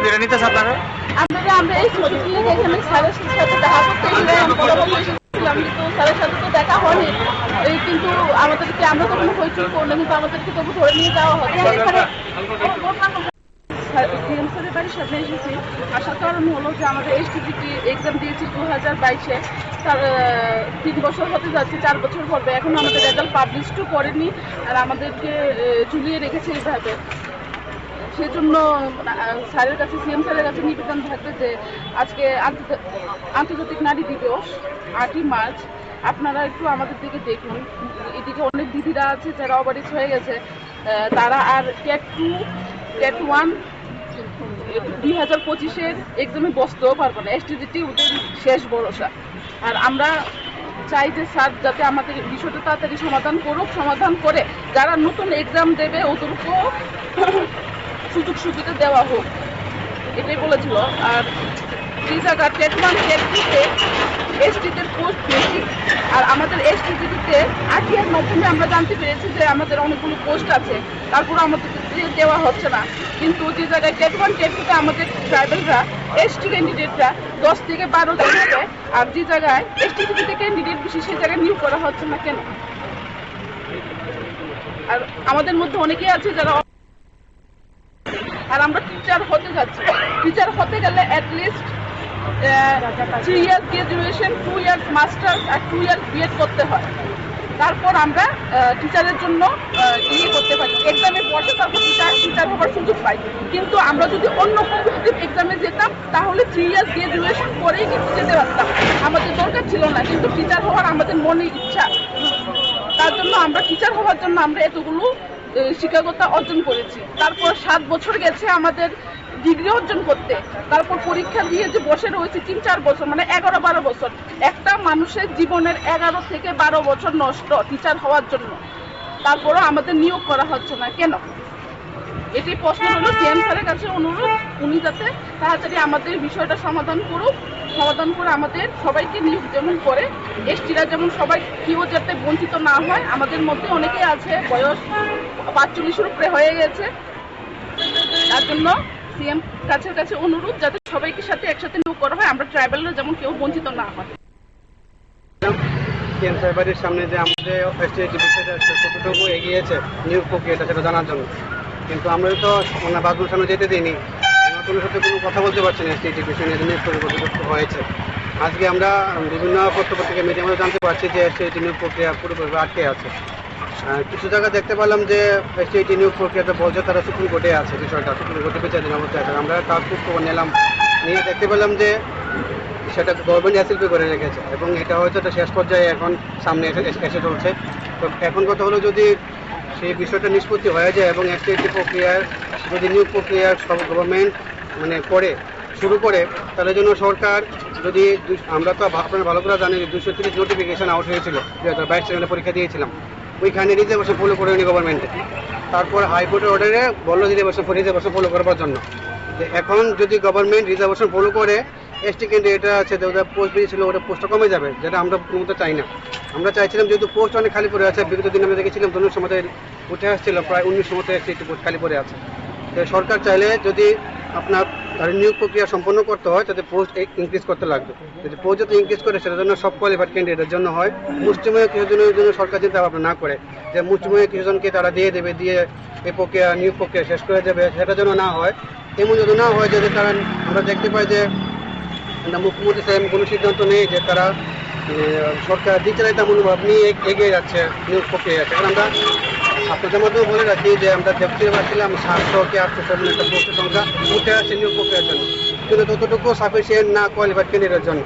প্রস্তুতিটা নিতেছে আপনারা? আমরা এই ছবি তুলে এখানে স্যারের সাথে দেখা করতে গেলাম, এসেছিলাম, কিন্তু স্যারের সাথে তো দেখা হয়নি। কিন্তু আমাদেরকে আমরা তো কোনো হইচই করলো, কিন্তু আমাদেরকে তবু ধরে নিয়ে যাওয়া হচ্ছে এখানে। সিএম স্যারের বাড়ির সামনে এসেছি, আসার কারণ হলো যে আমাদের এসটিপিটি এক্সাম দিয়েছি 2022-এ, তার 3 বছর হতে যাচ্ছে, 4 বছর পড়বে, এখন আমাদের রেজাল্ট পাবলিশও করেনি, আর আমাদেরকে ঝুলিয়ে রেখেছে এইভাবে। সেজন্য স্যারের কাছে, সিএম স্যারের কাছে নিবেদন থাকবে যে আজকে আন্তর্জাতিক নারী দিবস 8ই মার্চ, আপনারা একটু আমাদের দিকে দেখুন। এদিকে অনেক দিদিরা আছে যারা অবারিশ হয়ে গেছে, তারা আর ক্যাট 2 ক্যাট 1 2025-এর এক্সামে বসতেও পারবো না। এসটিজিটি ওদের শেষ ভরসা। আর আমরা চাই যে স্যার যাতে আমাদের বিষয়টা তাড়াতাড়ি সমাধান করুক, সমাধান করে যারা নতুন এক্সাম দেবে ওদেরকেও সুযোগ সুবিধা দেওয়া হোক, এটাই বলেছিল। আর যে জায়গা ক্যাট 1 ক্যাট 2-তে এসটিদের পোস্ট বেশি, আর আমাদের এসটিজিতে আরটিআর মাধ্যমে আমরা জানতে পেরেছি যে আমাদের অনেকগুলো পোস্ট আছে, তারপর আমাদের দেওয়া হচ্ছে না। কিন্তু যে জায়গায় ক্যাট 1 ক্যাট 2-তে আমাদের ট্রাইবেলরা, এসটি ক্যান্ডিডেটরা 10 থেকে 12 জন হবে, আর যে জায়গায় এসটিজিতে ক্যান্ডিডেট বেশি সেই জায়গায় নিয়োগ করা হচ্ছে না কেন? আর আমাদের মধ্যে অনেকেই আছে যারা, আর আমরা টিচার হতে যাচ্ছি। টিচার হতে গেলে at least 3 years graduation, 2 years masters আর 2 ইয়ার্স বিএড করতে হয়, তারপর আমরা টিচারের জন্য করতে পারি, এক্সামে বসে তারপর টিচার হওয়ার সুযোগ পাই। কিন্তু আমরা যদি অন্য কম্পিটিটিভ এক্সামে যেতাম তাহলে 3 ইয়ার্স গ্রাজুয়েশন করেই কিন্তু যেতে পারতাম, আমাদের দরকার ছিল না। কিন্তু টিচার হওয়ার আমাদের মনের ইচ্ছা, তার জন্য আমরা টিচার হওয়ার জন্য আমরা এতগুলো শিক্ষকতা অর্জন করেছি। তারপর 7 বছর গেছে আমাদের ডিগ্রি অর্জন করতে, তারপর পরীক্ষা দিয়ে যে বসে রয়েছে 3-4 বছর, মানে 11-12 বছর। একটা মানুষের জীবনের 11 থেকে 12 বছর নষ্ট টিচার হওয়ার জন্য, তারপরও আমাদের নিয়োগ করা হচ্ছে না কেন? এটি প্রশ্ন হলো সিএম স্যারের কাছে অনুরোধ, উনি যাতে তাড়াতাড়ি আমাদের বিষয়টা সমাধান করুক, সমাধান করে আমাদের সবাইকে নিয়োগ যেমন করে, এসটিরা যেমন সবাই কেউ যাতে বঞ্চিত না হয়। আমাদের মধ্যে অনেকেই আছে বয়স 45-এর উপরে হয়ে গেছে, তার জন্য সিএম কাছে অনুরোধ যাতে সবাইকে সাথে একসাথে নিয়োগ করা হয়, আমরা ট্রাইবেলরা যেমন কেউ বঞ্চিত না হয়। সিএম সাহেবের সামনে যে আমাদের এসটিজি বিষয়টা কতটুকু এগিয়েছে নিয়োগ প্রক্রিয়াটা সেটা জানার জন্য, কিন্তু আমরা তো ওনার বাসগুলোর সামনে যেতে দিইনি, নতুন সাথে কোনো কথা বলতে পারছি না এসটিজি বিষয় নিয়ে নিয়োগ কতটুকু হয়েছে। আজকে আমরা বিভিন্ন পত্রপত্রিকা মিডিয়ার মধ্যে জানতে পারছি যে এসটিজি নিয়োগ প্রক্রিয়া পুরোপুরি আটকে আছে। কিছু জায়গা দেখতে পেলাম যে এসটিজি নিয়োগ প্রক্রিয়াতে বলছে তারা সুপ্রিম কোর্টে আছে, বিষয়টা সুপ্রিম কোর্টে বিচারাধীন অবস্থায় আছে। আমরা তার খবর নিলাম, নিয়ে দেখতে পেলাম যে সেটা গভর্নমেন্ট এসএলপি করে রেখেছে এবং এটা হয়তো এটা শেষ পর্যায়ে এখন সামনে এসে চলছে। তো এখন কথা হলো যদি সেই বিষয়টা নিষ্পত্তি হয়ে যায় এবং এসটিজি প্রক্রিয়ার যদি নিয়োগ প্রক্রিয়ার সব গভর্নমেন্ট মানে শুরু করে, তাহলে জন্য সরকার যদি, আমরা তো আপনারা ভালো করে জানেন 230 নোটিফিকেশন আউট হয়েছিল 2022 সালে পরীক্ষা দিয়েছিলাম, ওইখানে রিজার্ভেশন ফলো করেনি গভর্নমেন্টে। তারপর হাইকোর্টের অর্ডারে বললো রিজার্ভেশন ফলো করার জন্য। এখন যদি গভর্নমেন্ট রিজার্ভেশন ফলো করে এসটি ক্যান্ডিডেট আছে ওটা পোস্ট বেরিয়েছিল, ওটা পোস্টটা কমে যাবে, যেটা আমরা কোনো চাই না। আমরা চাইছিলাম যেহেতু পোস্ট অনেক খালি পড়ে আছে, বিগত দিন আমরা দেখেছিলাম ধনুর সময় উঠে আসছিল প্রায় 19 মতো একটি পোস্ট খালি পড়ে আছে। তো সরকার চাইলে যদি আপনার নিয়োগ প্রক্রিয়া সম্পন্ন করতে হয় তাতে পোস্ট ইনক্রিজ করতে লাগবে। যদি পোস্ট যাতে ইনক্রিজ করে সেটার জন্য সব কোয়ালিফাইড ক্যান্ডিডেটের জন্য হয়, মুষ্টিমেয় কিছুজনের জন্য সরকার চিন্তা ভাবনা না করে যে মুষ্টিমেয় কিছুজনকে তারা দিয়ে এই প্রক্রিয়া নিয়োগ প্রক্রিয়া শেষ করে দেবে, সেটা যেন না হয়। এমন যদি না হয় যে কারণ আমরা দেখতে পাই যে মুখ্যমন্ত্রী সাহেব কোনো সিদ্ধান্ত নেই যে তারা সরকার দ্বিচারিতা মনোভাব নিয়ে এগিয়ে যাচ্ছে নিয়োগ প্রক্রিয়া। সেখানে আমরা আপনাদের মধ্যেও বলে রাখি যে আমরা দেখতে পাচ্ছিলাম 700 কি 800 একটা পোস্টের সংখ্যা উঠে আসছে নিয়োগ প্রক্রিয়ার জন্য, কিন্তু ততটুকু সাফিসিয়েন্ট না কোয়ালিফাইড ক্যান্ডিডেটের জন্য।